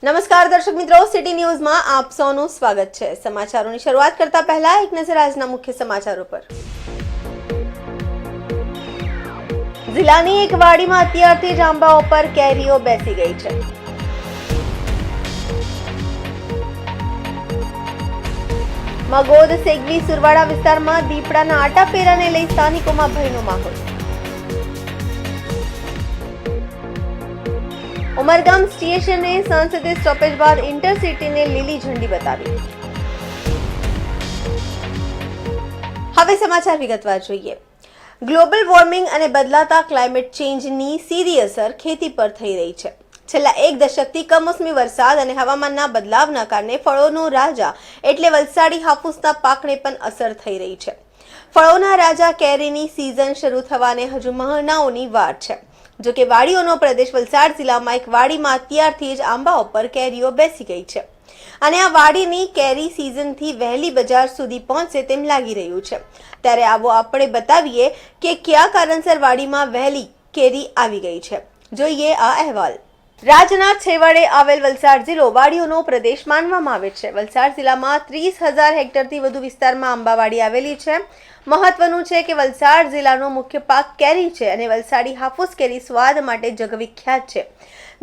નમસ્કાર દર્શક મિત્રો, સિટી ન્યૂઝમાં આપ સૌનું સ્વાગત છે। સમાચારોની શરૂઆત કરતા પહેલા એક નજર આજના મુખ્ય સમાચારો પર। જિલ્લાની એક વાડીમાં અત્યારથી જ આંબાઓ પર કેરીઓ બેસી ગઈ છે। મગોદ સેગવી સુરવાડા વિસ્તારમાં દીપડાના આટાફેરાને લઈ સ્થાનિકોમાં ભયનો માહોલ। ઉમરગામ સ્ટેશને સંસદીય સ્ટોપેજ બાદ ઇન્ટરસિટીને લીલી ઝંડી બતાવી। હવે સમાચાર વિગતવાર જોઈએ। ગ્લોબલ વોર્મિંગ અને બદલાતા ક્લાઇમેટ ચેન્જની સીધી અસર ખેતી પર થઈ રહી છે। છેલ્લા એક દશકથી કમોસમી વરસાદ અને હવામાનના બદલાવના કારણે ફળોનો રાજા એટલે વલસાડી હાફૂસના પાકને પણ અસર થઈ રહી છે। ફળોના રાજા કેરીની સિઝન શરૂ થવાને હજુ મહિનાઓની વાર છે। જો કે વાડીઓનો પ્રદેશ વલસાડ જિલ્લામાં એક વાડીમાં અત્યારથી જ આંબાઓ પર કેરીઓ બેસી ગઈ છે અને આ વાડીની કેરી સિઝનથી વહેલી બજાર સુધી પહોંચે તેમ લાગી રહ્યું છે। ત્યારે આવો આપણે બતાવીએ કે કયા કારણસર વાડીમાં વહેલી કેરી આવી ગઈ છે। જોઈએ આ અહેવાલ। રાજ્યના છેવાડે આવેલ વલસાડ જિલ્લો વાડીઓનો પ્રદેશ માનવામાં આવે છે। વલસાડ જિલ્લામાં 30,000 હેક્ટરથી વધુ વિસ્તારમાં આંબાવાડી આવેલી છે। મહત્વનું છે કે વલસાડ જિલ્લાનો મુખ્ય પાક કેરી છે અને વલસાડી હાફૂસ કેરી સ્વાદ માટે જગવિખ્યાત છે।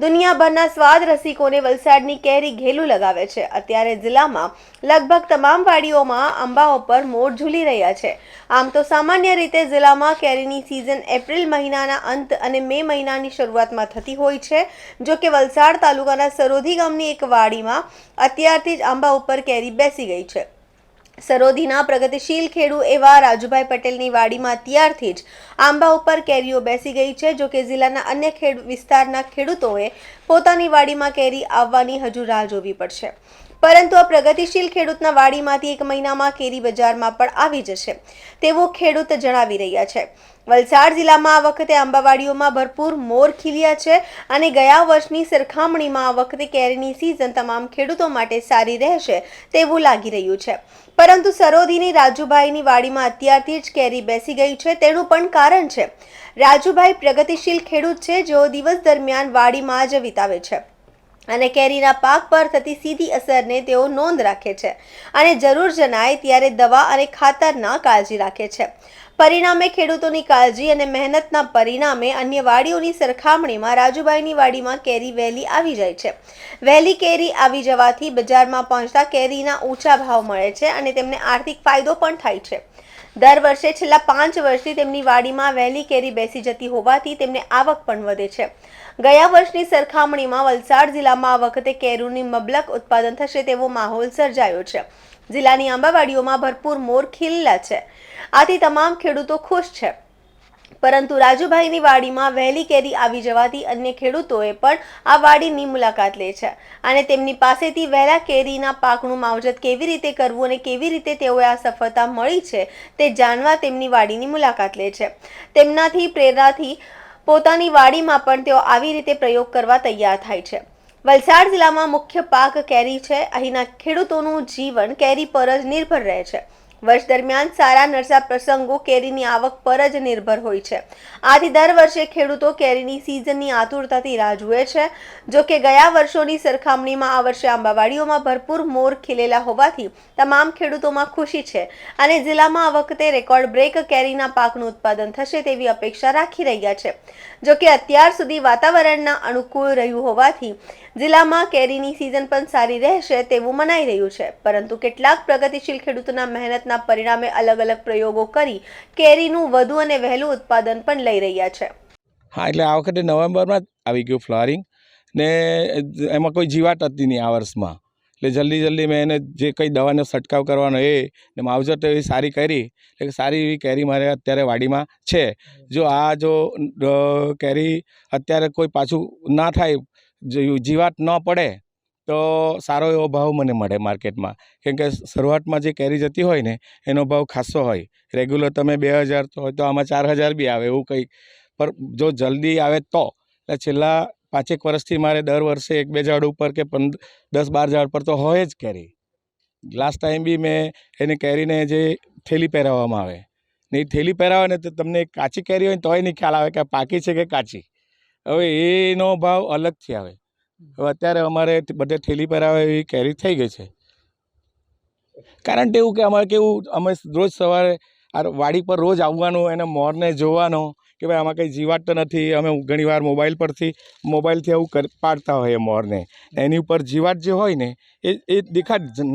દુનિયાભરના સ્વાદ રસિકોને વલસાડની કેરી ઘેલું લગાવે છે। અત્યારે જિલ્લામાં લગભગ તમામ વાડીઓમાં આંબાઓ પર મોર ઝૂલી રહ્યા છે। આમ તો સામાન્ય રીતે જિલ્લામાં કેરીની સિઝન એપ્રિલ મહિનાના અંત અને મે મહિનાની શરૂઆતમાં થતી હોય છે। જો કે વલસાડ તાલુકાના સરોધી ગામની એક વાડીમાં અત્યારથી જ આંબા ઉપર કેરી બેસી ગઈ છે। સરોધીના પ્રગતિશીલ ખેડૂત એવા રાજુભાઈ પટેલની વાડીમાં અત્યારથી જ આંબા ઉપર કેરીઓ બેસી ગઈ છે। જો કે જિલ્લાના અન્ય વિસ્તારના ખેડૂતોએ પોતાની વાડીમાં કેરી આવવાની હજુ રાહ જોવી પડશે, પરંતુ આ પ્રગતિશીલ ખેડૂતના વાડીમાંથી એક મહિનામાં કેરી બજારમાં પણ આવી જશે તેવું ખેડૂત જણાવી રહ્યા છે। વલસાડ જિલ્લામાં આ વખતે આંબાવાડીઓમાં ભરપૂર મોર ખીલ્યા છે અને ગયા વર્ષની સરખામણીમાં આ વખતે કેરીની સિઝન તમામ ખેડૂતો માટે સારી રહેશે તેવું લાગી રહ્યું છે। પરંતુ સરોધીની રાજુભાઈની વાડીમાં અત્યારથી જ કેરી બેસી ગઈ છે તેનું પણ કારણ છે। રાજુભાઈ પ્રગતિશીલ ખેડૂત છે જેઓ દિવસ દરમિયાન વાડીમાં જ વિતાવે છે અને કેરીના પાક પર થતી સીધી અસરને તેઓ નોંધ રાખે છે અને જરૂર જણાય ત્યારે દવા અને ખાતરના કાળજી રાખે છે। પરિણામે ખેડૂતોની કાળજી અને મહેનતના પરિણામે અન્ય વાડીઓની સરખામણીમાં રાજુભાઈની વાડીમાં કેરી વહેલી આવી જાય છે। વહેલી કેરી આવી જવાથી બજારમાં પહોંચતા કેરીના ઊંચા ભાવ મળે છે અને તેમને આર્થિક ફાયદો પણ થાય છે। દર વર્ષે છેલ્લા 5 વર્ષથી તેમની વાડીમાં વહેલી કેરી બેસી જતી હોવાથી તેમને આવક પણ વધે છે। ગયા વર્ષની સરખામણીમાં વલસાડ જિલ્લામાં આ વખતે કેરીનું મબલક ઉત્પાદન થશે તેવો માહોલ સર્જાયો છે। જિલ્લાની આંબાવાડીઓમાં ભરપૂર મોર ખીલેલા છે, આથી તમામ ખેડૂતો ખુશ છે। પરંતુ રાજુભાઈની વાડીમાં વહેલી કેરી આવી જવાથી અન્ય ખેડૂતોએ પણ આ વાડીની મુલાકાત લે છે અને તેમની પાસેથી વહેલા કેરીના પાકનું માવજત કેવી રીતે કરવું અને કેવી રીતે તેઓએ આ સફળતા મળી છે તે જાણવા તેમની વાડીની મુલાકાત લે છે। તેમનાથી પ્રેરણાથી પોતાની વાડીમાં પણ તેઓ આવી રીતે પ્રયોગ કરવા તૈયાર થાય છે। વલસાડ જિલ્લામાં મુખ્ય પાક કેરી છે। અહીંના ખેડૂતોનું જીવન કેરી પર જ નિર્ભર રહે છે। વર્ષ દરમિયાન સારા નરસા પ્રસંગો કેરીની આવક પર જ નિર્ભર હોય છે, આથી દર વર્ષે ખેડૂતો કેરીની સિઝનની આતુરતાથી રાહ જુએ છે। જો કે ગયા વર્ષોની સરખામણીમાં આ વર્ષે આંબાવાડીઓમાં ભરપૂર મોર ખીલેલા હોવાથી તમામ ખેડૂતોમાં ખુશી છે અને જિલ્લામાં આ વખતે રેકોર્ડ બ્રેક કેરીના પાકનું ઉત્પાદન થશે તેવી અપેક્ષા રાખી રહ્યા છે। જો કે અત્યાર સુધી વાતાવરણના અનુકૂળ રહ્યું હોવાથી જિલ્લામાં કેરીની સિઝન પણ સારી રહેશે તેવું મનાઈ રહ્યું છે, પરંતુ કેટલાક પ્રગતિશીલ ખેડૂતોના મહેનતના પરિણામે અલગ અલગ પ્રયોગો કરી કેરીનું વધુ અને વહેલું ઉત્પાદન પણ લઈ રહ્યા છે। હા, એટલે આ વખતે નવેમ્બરમાં જ આવી ગયું ફ્લાવરિંગ ને એમાં કોઈ જીવાત હતી નહીં આ વર્ષમાં, એટલે જલ્દી મેં એને જે કંઈ દવાનો છંટકાવ કરવાનો એ ને માવજત એવી સારી કરી એટલે સારી એવી કેરી મારે અત્યારે વાડીમાં છે। જો કેરી અત્યારે કોઈ પાછું ના થાય, જીવાત ન પડે તો સારો એવો ભાવ મને મળે માર્કેટમાં, કેમ કે શરૂઆતમાં જે કેરી જતી હોય ને એનો ભાવ ખાસો હોય। રેગ્યુલર તમે 2,000 હોય તો આમાં 4,000 બી આવે એવું કંઈ, પણ જો જલ્દી આવે તો એટલે છેલ્લા 5 વર્ષથી મારે દર વર્ષે 1-2 ઝાડ ઉપર કે 10-12 ઝાડ પર તો હોય જ કેરી। લાસ્ટ ટાઈમ બી મેં એને કેરીને જે થેલી પહેરાવવામાં આવે ને એ થેલી પહેરાવે ને તો તમને કાચી કેરી હોય ને તોય નહીં ખ્યાલ આવે કે પાકી છે કે કાચી। હવે એનો ભાવ અલગથી આવે, હવે અત્યારે અમારે બધે થેલી પર આવે એવી કેરી થઈ ગઈ છે. કારણ કે એવું કે અમારે કેવું અમે રોજ સવારે આ વાડી પર રોજ આવવાનું એને મોરને જોવાનો કે ભાઈ આમાં કંઈ જીવાત તો નથી. અમે ઘણીવાર મોબાઈલથી એવું પાડતા હોઈએ મોરને, એની ઉપર જીવાત જે હોય ને એ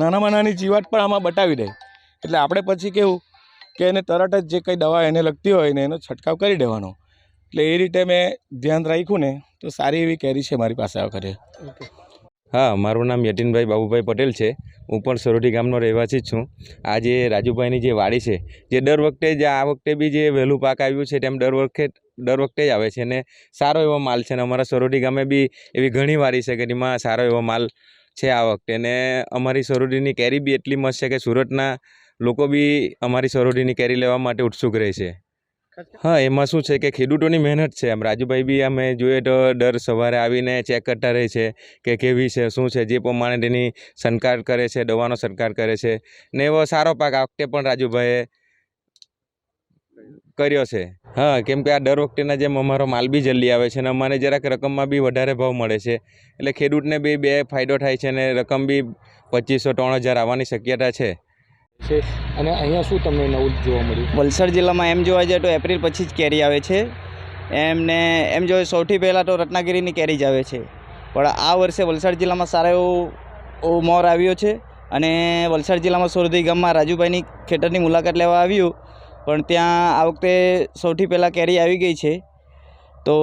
નાનામાં નાની જીવાત પણ આમાં બતાવી દે. એટલે આપણે પછી કેવું કે એને તરત જ જે કંઈ દવા એને લગતી હોય ને એનો છંટકાવ કરી દેવાનો. એટલે એ રીતે મેં ધ્યાન રાખ્યું ને તો સારી એવી કેરી છે મારી પાસે આ વખતે. હા, મારું નામ યતીનભાઈ બાબુભાઈ પટેલ છે. હું પણ સરોઠી ગામનો રહેવાસી જ છું. આ જે રાજુભાઈની જે વાડી છે, જે દર વખતે જ આ વખતે બી જે વહેલું પાક આવ્યું છે તેમ દર વખતે જ આવે છે અને સારો એવો માલ છે. અને અમારા સરોઠી ગામે બી એવી ઘણી વાડી છે કે જેમાં સારો એવો માલ છે આ વખતે. ને અમારી સરોઠીની કેરી બી એટલી મસ્ત છે કે સુરતના લોકો બી અમારી સરોઠીની કેરી લેવા માટે ઉત્સુક રહે છે. હા, એમાં શું છે કે ખેડૂતોની મહેનત છે. આમ રાજુભાઈ બી અમે જોઈએ તો દર સવારે આવીને ચેક કરતા રહે છે કે કેવી છે, શું છે, જે પ્રમાણે તેની છંટકાવ કરે છે, દવાનો છંટકાવ કરે છે. ને એવો સારો પાક આ વખતે પણ રાજુભાઈએ કર્યો છે. હા, કેમ કે આ દર વખતેના જેમ અમારો માલ બી જલ્દી આવે છે અને અમારે જરાક રકમમાં બી વધારે ભાવ મળે છે. એટલે ખેડૂતને બી બે ફાયદો થાય છે અને રકમ બી 2500-3000 આવવાની શક્યતા છે. અને અહીંયા શું તમને નવું જોવા મળ્યું? વલસાડ જિલ્લામાં એમ જોવા જાય તો એપ્રિલ પછી જ કેરી આવે છે. એમ જોઈએ સૌથી પહેલાં તો રત્નાગીરીની કેરી જ આવે છે. પણ આ વર્ષે વલસાડ જિલ્લામાં સારો એવો મોર આવ્યો છે અને વલસાડ જિલ્લામાં સોરધી ગામમાં રાજુભાઈની ખેતરની મુલાકાત લેવા આવ્યું. પણ ત્યાં આ વખતે સૌથી પહેલાં કેરી આવી ગઈ છે. તો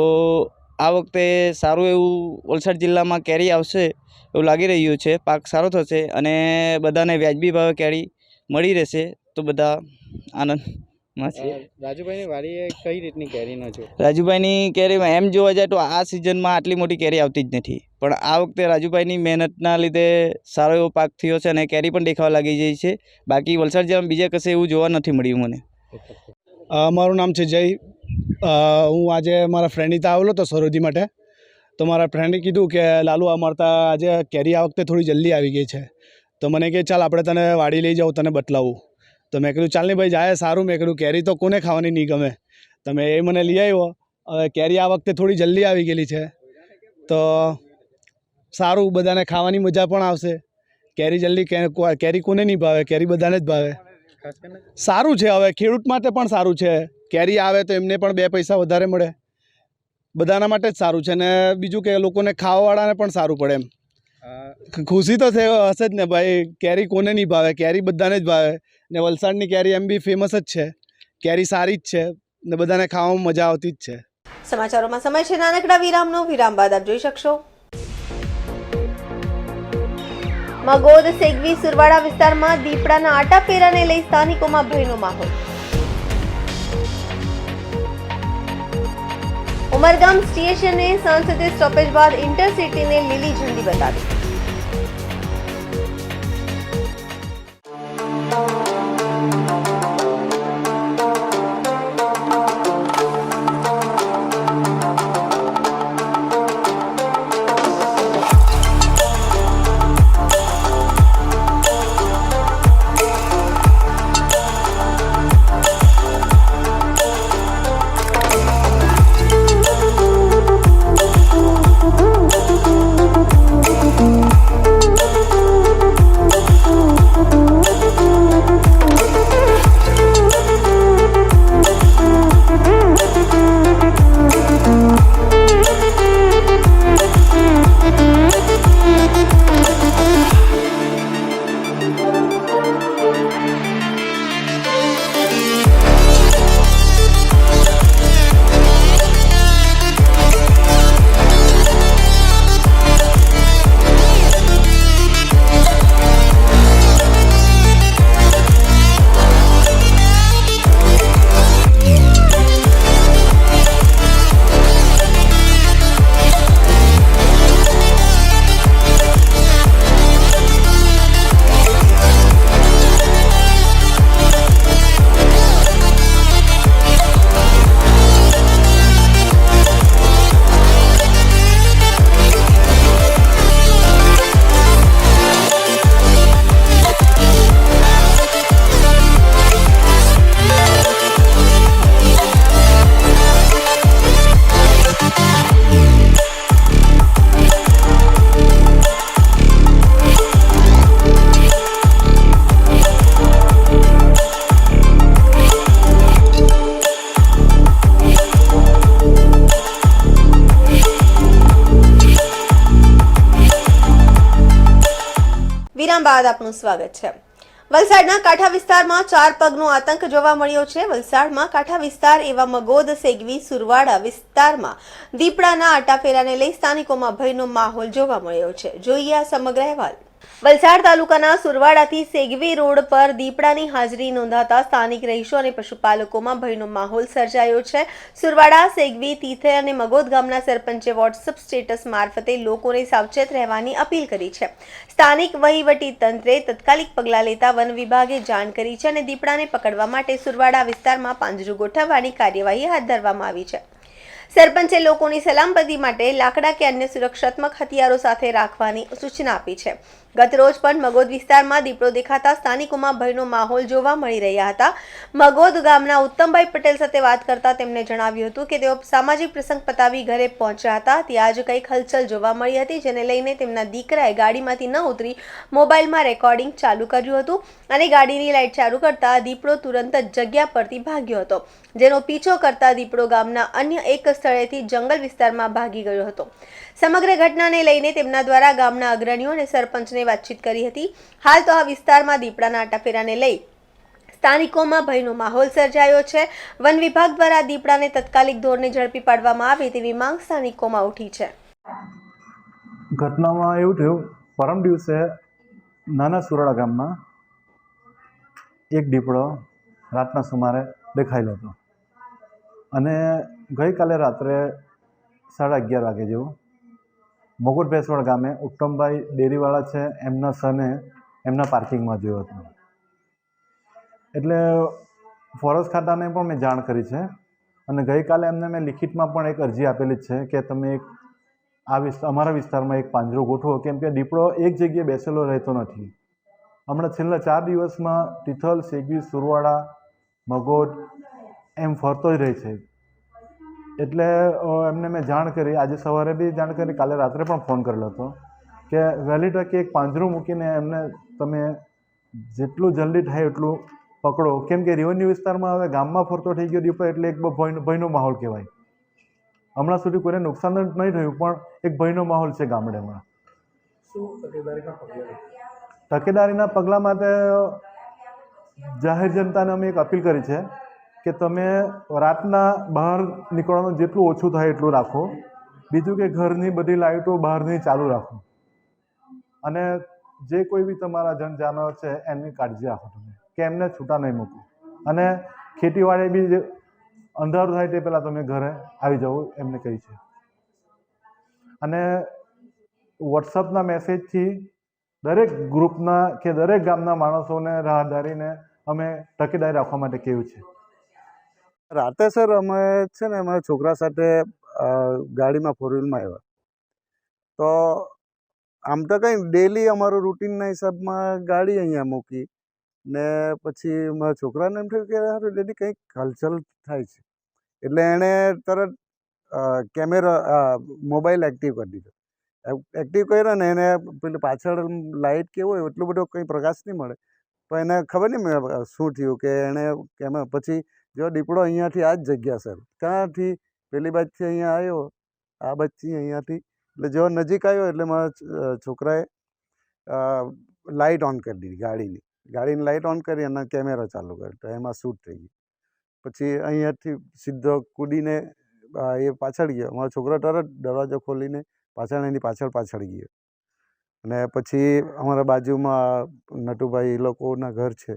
આ વખતે સારું એવું વલસાડ જિલ્લામાં કેરી આવશે એવું લાગી રહ્યું છે. પાક સારો થશે અને બધાને વ્યાજબી ભાવે કેરી મળી રહેશે તો બધા આનંદમાં છે. રાજુભાઈની વાડીએ કઈ રીતની કેરીનો છે? રાજુભાઈની કેરીમાં એમ જોવા જાય તો આ સિઝનમાં આટલી મોટી કેરી આવતી જ નથી. પણ આ વખતે રાજુભાઈની મહેનતના લીધે સારો એવો પાક થયો છે અને કેરી પણ દેખાવા લાગી જાય છે. બાકી વલસાડ જિલ્લામાં બીજે કશે એવું જોવા નથી મળ્યું મને. મારું નામ છે જય. હું આજે મારા ફ્રેન્ડ ત્યાં આવેલો હતો સરોજી માટે. તો મારા ફ્રેન્ડે કીધું કે લાલુ અમારે ત્યાં આજે કેરી આ વખતે થોડી જલ્દી આવી ગઈ છે. તો મને કે ચાલ આપણે તને વાડી લઈ જાઉં, તને બતલાવું. તો મેં કીધું ચાલ ને ભાઈ જાય સારું. મેં કીધું કેરી તો કોને ખાવાની નહીં ગમે. તમે એ મને લઈ આવ્યો. હવે કેરી આ વખતે થોડી જલ્દી આવી ગયેલી છે તો સારું, બધાને ખાવાની મજા પણ આવશે. કેરી જલ્દી કેરી કોને નહીં ભાવે, કેરી બધાને જ ભાવે. સારું છે, હવે ખેડૂત માટે પણ સારું છે. કેરી આવે તો એમને પણ 2 પૈસા વધારે મળે. બધાના માટે જ સારું છે. ને બીજું કે લોકોને ખાવાવાળાને પણ સારું પડે. એમ ખુશી તો હશે જ ને ભાઈ. કેરી કોને નહીં ભાવે, કેરી બધાને જ ભાવે. ને વલસાડની કેરી એમ બી ફેમસ જ છે. કેરી સારી જ છે ને બધાને ખાવામાં મજા આવતી જ છે. સમાચારોમાં સમય છે નાનકડા વિરામનો. વિરામ બાદ આપ જોઈ શકશો મગોદ સેગવી સુરવાડા વિસ્તારમાં દીપડાના આટા ફેરાને લઈ સ્થાનિકોમાં ભયનો માહોલ. ઉમરગામ સ્ટેશને સાંસદે સ્ટોપેજ બાદ ઇન્ટરસિટીને લીલી ઝંડી બતાવી. વિરામ બાદ આપનું સ્વાગત છે. વલસાડના કાંઠા વિસ્તારમાં 4 પગનો આતંક જોવા મળ્યો છે. વલસાડમાં કાંઠા વિસ્તાર એવા મગોદ, સેગવી, સુરવાડા વિસ્તારમાં દીપડાના આટાફેરાને લઈ સ્થાનિકોમાં ભયનો માહોલ જોવા મળ્યો છે. જોઈએ આ સમગ્ર અહેવાલ. વલસાડ તાલુકાના સુરવાડાથી સેગવી રોડ પર દીપડાની હાજરી નોંધાતા સ્થાનિક રહીશો અને પશુપાલકોમાં ભયનો માહોલ સર્જાયો છે. સુરવાડા, સેગવી, તીથે અને મગોદ ગામના સરપંચે વોટ્સઅપ સ્ટેટસ મારફતે લોકોને સાવચેત રહેવાની અપીલ કરી છે. સ્થાનિક વહીવટી તંત્રે તાત્કાલિક પગલાં લેતા વન વિભાગે જાણ કરી છે અને દીપડાને પકડવા માટે સુરવાડા વિસ્તારમાં પાંજરું ગોઠવવાની કાર્યવાહી હાથ ધરવામાં આવી છે. સરપંચે લોકોની સલામતી માટે લાકડા કે અન્ય સુરક્ષાત્મક હથિયારો સાથે રાખવાની સૂચના આપી છે. ગત રોજ પણ મગોદ વિસ્તારમાં દીપડો દેખાતા સ્થાનિકોમાં ભયનો માહોલ જોવા મળી રહ્યા હતા. મગોદ ગામના ઉત્તમભાઈ પટેલ સાથે વાત કરતા તેમણે જણાવ્યું હતું કે તેઓ સામાજિક પ્રસંગ પતાવી ઘરે પહોંચ્યા હતા. ત્યાં જ કંઈક હલચલ જોવા મળી હતી, જેને લઈને તેમના દીકરાએ ગાડીમાંથી ન ઉતરી મોબાઈલમાં રેકોર્ડિંગ ચાલુ કર્યું હતું અને ગાડીની લાઇટ ચાલુ કરતા દીપડો તુરંત જ જગ્યા પરથી ભાગ્યો હતો, જેનો પીછો કરતા દીપડો ગામના અન્ય એક સ્થળેથી જંગલ વિસ્તારમાં ભાગી ગયો હતો. સમગ્ર ઘટનાને લઈને તેમના દ્વારા ગામના અગ્રણીઓ અને સરપંચને વાતચીત કરી હતી. હાલ તો આ વિસ્તારમાં દીપડાના આટાફેરાને લઈ સ્થાનિકોમાં ભયનો માહોલ સર્જાયો છે. વન વિભાગ દ્વારા દીપડાને તાત્કાલિક ધોરણે ઝડપી પાડવામાં આવે તેવી માંગ સ્થાનિકોમાં ઉઠી છે. ઘટનામાં એવું થયું, પરમ દિવસે નાના સુરાડા ગામમાં એક દીપડો રાતના સુમારે દેખાયેલો હતો અને ગઈકાલે રાત્રે 11:30 વાગે જેવું મગોદ ભેસવાડ ગામે ઉત્તમભાઈ ડેરીવાળા છે એમના સને એમના પાર્કિંગમાં જોયો હતો. એટલે ફોરેસ્ટ ખાતાને પણ મેં જાણ કરી છે અને ગઈકાલે એમને મેં લિખિતમાં પણ એક અરજી આપેલી જ છે કે તમે એક અમારા વિસ્તારમાં એક પાંજરો ગોઠવો, કેમ કે દીપડો એક જગ્યાએ બેસેલો રહેતો નથી. હમણાં છેલ્લા 4 દિવસમાં તિથલ, સેગવી, સુરવાડા, મગોદ એમ ફરતો જ રહે છે. એટલે એમને મેં જાણ કરી, આજે સવારે બી જાણ કરી, કાલે રાત્રે પણ ફોન કરેલો હતો કે વહેલી તકે એક પાંજરું મૂકીને એમને તમે જેટલું જલ્દી થાય એટલું પકડો, કેમ કે રેવન્યુ વિસ્તારમાં હવે ગામમાં ફરતો થઈ ગયો દીપડો એટલે એક ભયનો માહોલ કહેવાય. હમણાં સુધી કોઈને નુકસાન જ નહીં થયું પણ એક ભયનો માહોલ છે ગામડામાં. તકેદારીના પગલાં માટે જાહેર જનતાને અમે એક અપીલ કરી છે કે તમે રાતના બહાર નીકળવાનું જેટલું ઓછું થાય એટલું રાખો. બીજું કે ઘરની બધી લાઇટો બહારની ચાલુ રાખો અને જે કોઈ બી તમારા જનજાનવર છે એની કાળજી રાખો તમે, કે એમને છૂટા નહીં મૂકો. અને ખેતીવાડી બી અંધારું થાય તે પહેલાં તમે ઘરે આવી જાઓ એમને કહી છે. અને વોટ્સઅપના મેસેજથી દરેક ગ્રુપના કે દરેક ગામના માણસોને રાહદારીને અમે તકેદારી રાખવા માટે કહ્યું છે. રાતે સર અમે છે ને અમારા છોકરા સાથે ગાડીમાં 4 વ્હીલમાં આવ્યા, તો આમ તો કંઈ ડેલી અમારું રૂટીનના હિસાબમાં ગાડી અહીંયા મૂકી ને પછી મારા છોકરાને એમ થયું કે યાર ડેડી કંઈક હલચલ થાય છે, એટલે એણે તરત મોબાઈલ એક્ટિવ કરી દીધો. એક્ટિવ કર્યો ને એને પેલું પાછળ લાઇટ કેવું હોય એટલો બધો કંઈ પ્રકાશ નહીં મળે, પણ એને ખબર નહીં શું થયું કે એણે પછી જો દીપડો અહીંયાથી આ જ જગ્યા સર ત્યાંથી પેલી બાજુથી અહીંયા આવ્યો, આ બાજુથી અહીંયાથી, એટલે જો નજીક આવ્યો એટલે મારા છોકરાએ લાઇટ ઓન કરી દીધી ગાડીની લાઇટ ઓન કરી અને કેમેરો ચાલુ કર્યો, તો એમાં શૂટ થઈ ગયું. પછી અહીંયાથી સીધો કૂદીને એ પાછળ ગયો. મારો છોકરો તરત દરવાજો ખોલીને એની પાછળ ગયો. અને પછી અમારા બાજુમાં નટુભાઈ એ લોકોના ઘર છે,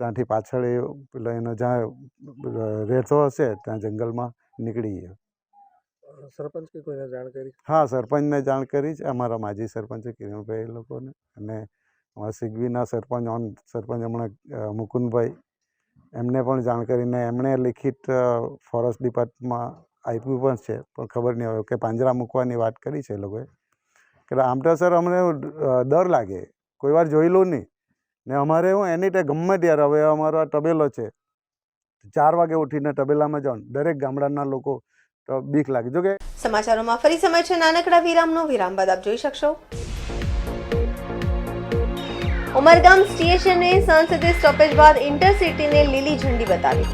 ત્યાંથી પાછળ એ પેલા એનો જ્યાં રહેતો હશે ત્યાં જંગલમાં નીકળી ગયો. સરપંચ કે કોઈને જાણ કરી? હા, સરપંચને જાણ કરી છે, અમારા માજી સરપંચે કિરણભાઈ એ લોકોને, અને અમારા સિગવીના સરપંચ હમણાં મુકુંદભાઈ એમને પણ જાણ કરીને એમણે લિખિત ફોરેસ્ટ ડિપાર્ટમેન્ટમાં આપ્યું પણ છે, પણ ખબર નહીં આવે કે પાંજરા મૂકવાની વાત કરી છે એ લોકોએ. કે આમ તો સર અમને ડર લાગે, કોઈ વાર જોયેલું નહીં ને અમારે હું એની ટાઈમ ગમે ત્યારે, હવે અમારો તબેલો છે, 4 વાગે ઉઠીને તબેલામાં જાઉં, દરેક ગામડાના લોકો તો બીક લાગે. જો કે સમાચારોમાં ફરી સમય છે નાનકડા વિરામનો. વિરામ બાદ આપ જોઈ શકશો ઉમરગામ સ્ટેશને સંસદીય સ્ટોપેજ બાદ ઇન્ટરસિટીને લીલી ઝંડી બતાવી.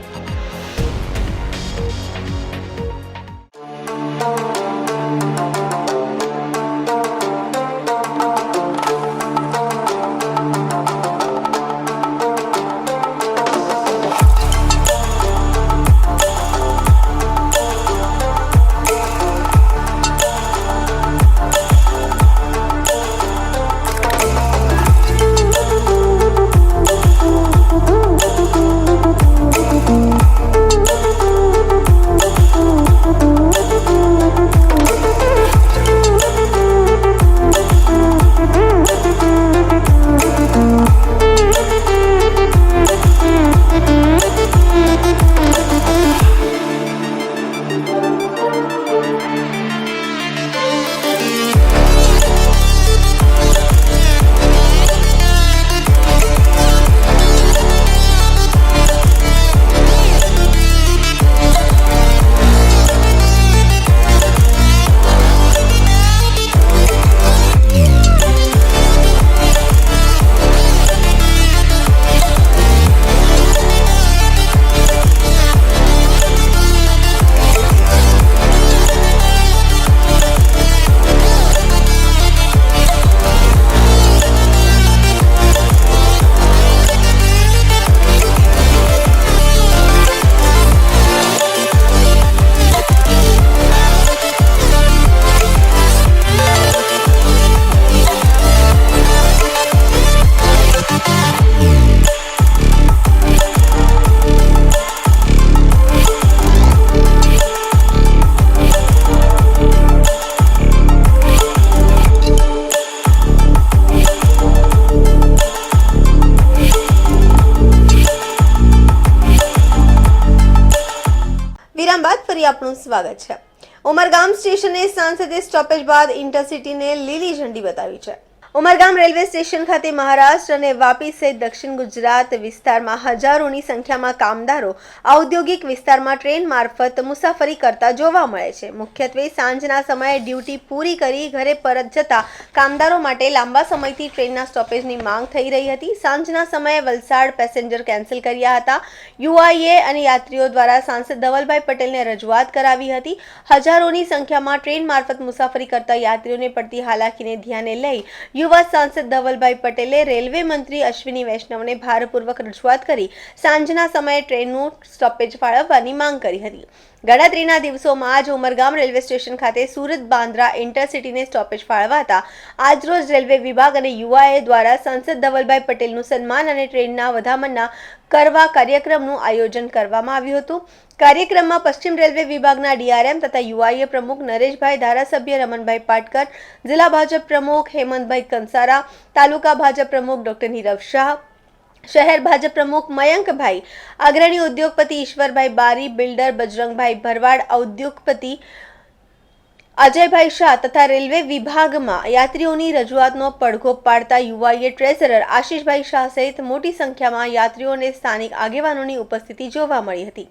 આપનું સ્વાગત છે। ઉમરગામ સ્ટેશને સાંસદે સ્ટોપેજ બાદ ઇન્ટરસિટીને લીલી ઝંડી બતાવી છે। ઉમરગામ રેલવે સ્ટેશન ખાતે મહારાષ્ટ્ર અને વાપી સહિત દક્ષિણ ગુજરાત વિસ્તારમાં હજારોની સંખ્યામાં કામદારો ઔદ્યોગિક વિસ્તારમાં ટ્રેન મારફત મુસાફરી કરતા જોવા મળે છે। મુખ્યત્વે સાંજના સમયે ડ્યુટી પૂરી કરી ઘરે પરત જતા કામદારો માટે લાંબા સમયથી ટ્રેનના સ્ટોપેજની માંગ થઈ રહી હતી। સાંજના સમયે વલસાડ પેસેન્જર કેન્સલ કર્યા હતા। યુઆઈએ અને યાત્રીઓ દ્વારા સાંસદ ધવલભાઈ પટેલને રજૂઆત કરાવી હતી। હજારોની સંખ્યામાં ટ્રેન મારફત મુસાફરી કરતા યાત્રીઓને પડતી હાલાકીને ધ્યાને લઈ युवा सांसद धवलभाई पटेले रेलवे मंत्री अश्विनी वैष्णवने भारपूर्वक रजूआत करी सांजना समय ट्रेनનું સ્ટોપેજ ફાળવવાની માંગ કરી હતી। ગણતરીના દિવસોમાં જ ઉમરગામ રેલવે સ્ટેશન ખાતે સુરત બાંદ્રા ઇન્ટરસિટીને સ્ટોપેજ ફાળવાતા આજરોજ રેલવે વિભાગ અને યુઆઈએ દ્વારા સાંસદ ધવલભાઈ પટેલનું સન્માન અને ટ્રેનના વધામણા કરવા કાર્યક્રમનું આયોજન કરવામાં આવ્યું હતું। કાર્યક્રમમાં પશ્ચિમ રેલવે વિભાગના ડીઆરએમ તથા યુઆઈએ પ્રમુખ નરેશભાઈ, ધારાસભ્ય રમણભાઈ પાટકર, જિલ્લા ભાજપ પ્રમુખ હેમંતભાઈ કંસારા, તાલુકા ભાજપ प्रमुख डॉक्टर नीरव शाह, शहर भाजप प्रमुख मयंकभाई, अग्रणी उद्योगपति ईश्वरभाई बारी, बिल्डर बजरंगभाई भरवाड़, उद्योगपति अजयभाई शाह तथा रेलवे विभागમાં યાત્રીઓની રજૂઆતનો પડઘો પાડતા યુવાઈએ ટ્રેઝરર આશીષભાઈ શાહ સહિત મોટી સંખ્યામાં યાત્રીઓને સ્થાનિક આગેવાનોની ઉપસ્થિતિ જોવા મળી હતી।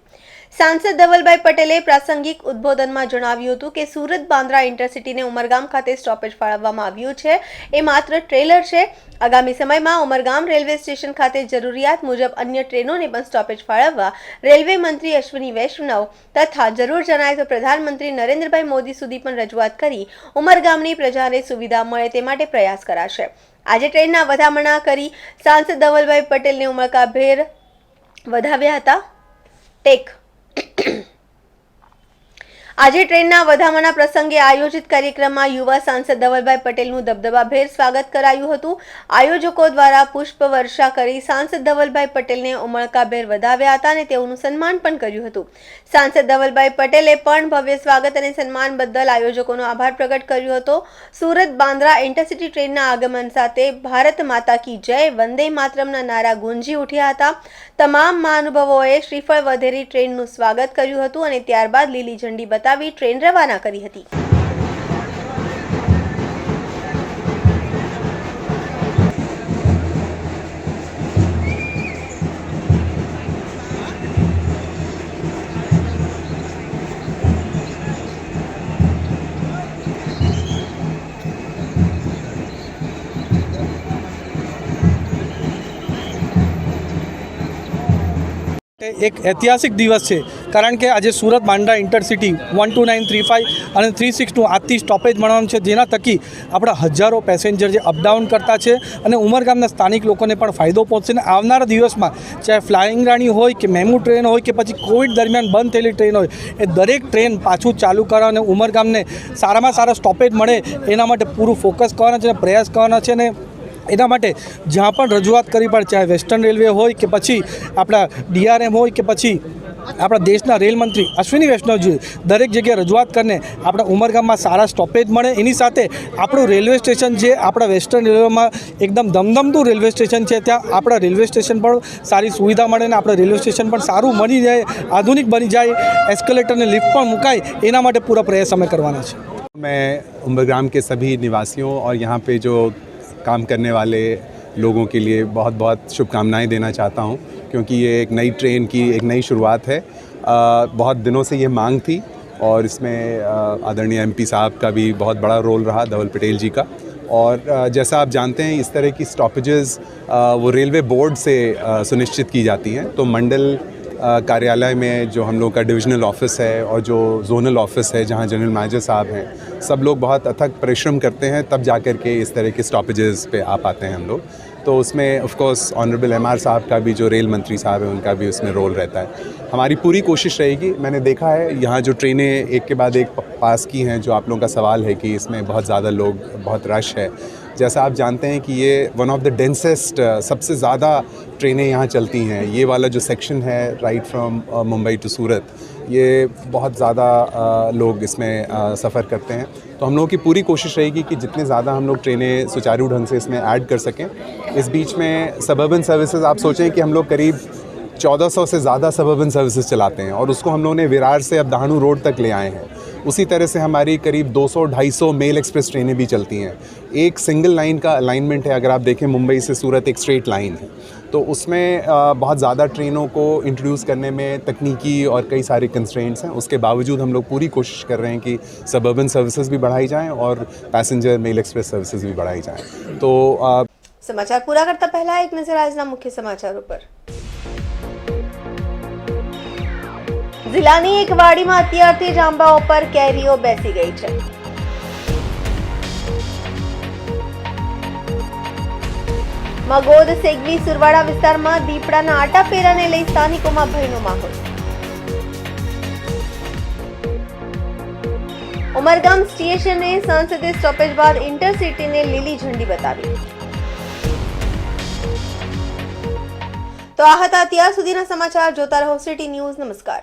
સાંસદ ધવલભાઈ પટેલે પ્રાસંગિક ઉદ્બોધનમાં જણાવ્યું હતું કે સુરત બાંદ્રા ઇન્ટરસિટીને ઉમરગામ ખાતે સ્ટોપેજ ફાળવવામાં આવ્યું છે એ માત્ર ટ્રેલર છે। આગામી સમયમાં ઉમરગામ રેલવે સ્ટેશન ખાતે જરૂરિયાત મુજબ અન્ય ટ્રેનોને પણ સ્ટોપેજ ફાળવવા રેલવે મંત્રી અશ્વિની વૈષ્ણવ તથા જરૂર જણાય તો પ્રધાનમંત્રી નરેન્દ્રભાઈ મોદી સુધી પણ રજૂઆત કરી ઉમરગામની પ્રજાને સુવિધા મળે તે માટે પ્રયાસ કરાશે। આજે ટ્રેનના વધામણા કરી સાંસદ ધવલભાઈ પટેલને ઉમળકાભેર વધાવ્યા હતા। ટેક આજે ટ્રેનના વધામણા પ્રસંગે આયોજિત કાર્યક્રમમાં યુવા સાંસદ ધવલભાઈ પટેલનું દબદબાભેર સ્વાગત કરાયું હતું। આયોજકો દ્વારા પુષ્પવર્ષા કરી સાંસદ ધવલભાઈ પટેલને ઉમળકાભેર વધાવ્યા હતા અને તેઓનું સન્માન પણ કર્યું હતું। સાંસદ ધવલભાઈ પટેલે પણ ભવ્ય સ્વાગત અને સન્માન બદલ આયોજકોનો આભાર પ્રગટ કર્યો હતો। સુરત બાંદ્રા ઇન્ટરસિટી ટ્રેનના આગમન સાથે ભારત માતા की जय, વંદે માતરમના નારા ગુંજી ઉઠ્યા હતા। તમામ મહાનુભાવોએ શ્રીફળ વધેરી ટ્રેનનું સ્વાગત કર્યું હતું અને ત્યારબાદ લીલી ઝંડી બતાવી ટ્રેન રવાના કરી હતી। એક ઐતિહાસિક દિવસ છે કારણ કે આજે સુરત બાંદ્રા ઇન્ટરસિટી 12935 અને 36નું આજથી સ્ટોપેજ મળવાનું છે, જેના થકી આપણા હજારો પેસેન્જર જે અપડાઉન કરતા છે અને ઉમરગામના સ્થાનિક લોકોને પણ ફાયદો પહોંચશે। અને આવનારા દિવસમાં ચાહે ફ્લાઇંગ રાણી હોય કે મેમુ ટ્રેન હોય કે પછી કોવિડ દરમિયાન બંધ થયેલી ટ્રેન હોય, એ દરેક ટ્રેન પાછું ચાલુ કરવા અને ઉમરગામને સારામાં સારા સ્ટોપેજ મળે એના માટે પૂરું ફોકસ કરવાના છે અને પ્રયાસ કરવાના છે। અને એના માટે જ્યાં પણ રજૂઆત કરી પડે, ચાહે વેસ્ટર્ન રેલવે હોય કે પછી આપણા ડીઆરએમ હોય કે પછી આપણા દેશના રેલ મંત્રી અશ્વિની વૈષ્ણવજી, દરેક જગ્યાએ રજૂઆત કરીને આપણા ઉમરગામમાં સારા સ્ટોપેજ મળે। એની સાથે આપણું રેલવે સ્ટેશન જે આપણા વેસ્ટર્ન રેલવેમાં એકદમ ધમધમતું રેલવે સ્ટેશન છે, ત્યાં આપણા રેલવે સ્ટેશન પણ સારી સુવિધા મળે અને આપણા રેલવે સ્ટેશન પણ સારું બની જાય, આધુનિક બની જાય, એસ્કેલેટરને લિફ્ટ પણ મુકાય, એના માટે પૂરા પ્રયાસ અમે કરવાના છે। मैं उमरगाम के सभी निवासियों और यहाँ पे जो काम करने वाले लोगों के लिए बहुत बहुत शुभकामनाएं देना चाहता हूँ, क्योंकि ये एक नई ट्रेन की एक नई शुरुआत है। बहुत दिनों से ये मांग थी और इसमें आदरणीय एमपी साहब का भी बहुत बड़ा रोल रहा, धवल पटेल जी का। और जैसा आप जानते हैं, इस तरह की स्टॉपेजेस वो रेलवे बोर्ड से सुनिश्चित की जाती हैं। तो मंडल कार्यालय में जो हम लोग का डिविजनल ऑफिस है और जो जोनल ऑफिस है जहाँ जनरल मैनेजर साहब हैं, सब लोग बहुत अथक परिश्रम करते हैं, तब जा कर के इस तरह के स्टॉपेजेस पे आ पाते हैं हम लोग। तो उसमें ऑफ कोर्स ऑनरेबल एमआर साहब का भी, जो रेल मंत्री साहब हैं, उनका भी उसमें रोल रहता है। हमारी पूरी कोशिश रहेगी। मैंने देखा है यहाँ जो ट्रेनें एक के बाद एक पास की हैं, जो आप लोगों का सवाल है कि इसमें बहुत ज़्यादा लोग, बहुत रश है, जैसा आप जानते हैं कि ये वन ऑफ द डेंसेस्ट, सबसे ज़्यादा ट्रेनें यहाँ चलती हैं। ये वाला जो सेक्शन है राइट फ्रॉम मुंबई टू सूरत, ये बहुत ज़्यादा लोग इसमें सफ़र करते हैं। तो हम लोगों की पूरी कोशिश रहेगी कि जितने ज़्यादा हम लोग ट्रेनें सुचारू ढंग से इसमें ऐड कर सकें। इस बीच में सबर्बन सर्विसेज आप सोचें कि हम लोग करीब 1400 से ज़्यादा सबअर्बन सर्विसेज चलाते हैं और उसको हम लोगों ने विरार से अब दाहनू रोड तक ले आए हैं। उसी तरह से हमारी करीब 200-250 मेल एक्सप्रेस ट्रेनें भी चलती हैं। एक सिंगल लाइन का अलाइनमेंट है, अगर आप देखें मुंबई से सूरत एक स्ट्रेट लाइन है, तो उसमें बहुत ज़्यादा ट्रेनों को इंट्रोड्यूस करने में तकनीकी और कई सारे कंस्ट्रेंट्स हैं। उसके बावजूद हम लोग पूरी कोशिश कर रहे हैं कि सबअर्बन सर्विसेज भी बढ़ाई जाएँ और पैसेंजर मेल एक्सप्रेस सर्विसेज भी बढ़ाई जाएँ। तो સમાચાર પૂરા કરતા પહેલા એક નજર આજના મુખ્ય સમાચારો પર। જિલ્લાની એક વાડીમાં અત્યારથી જ આંબાઓ પર કેરીઓ બેસી ગઈ છે। મગોદ સેગવી સુરવાડા વિસ્તારમાં દીપડાના આટા ફેરાને લઈ સ્થાનિકોમાં ભયનો માહોલ। ઉમરગામ સ્ટેશને સંસદીય સ્ટોપેજ બાદ ઇન્ટરસિટીને લીલી ઝંડી બતાવી। તો આ હતા અત્યાર સુધીના સમાચાર। જોતા રહો સિટી ન્યૂઝ। નમસ્કાર।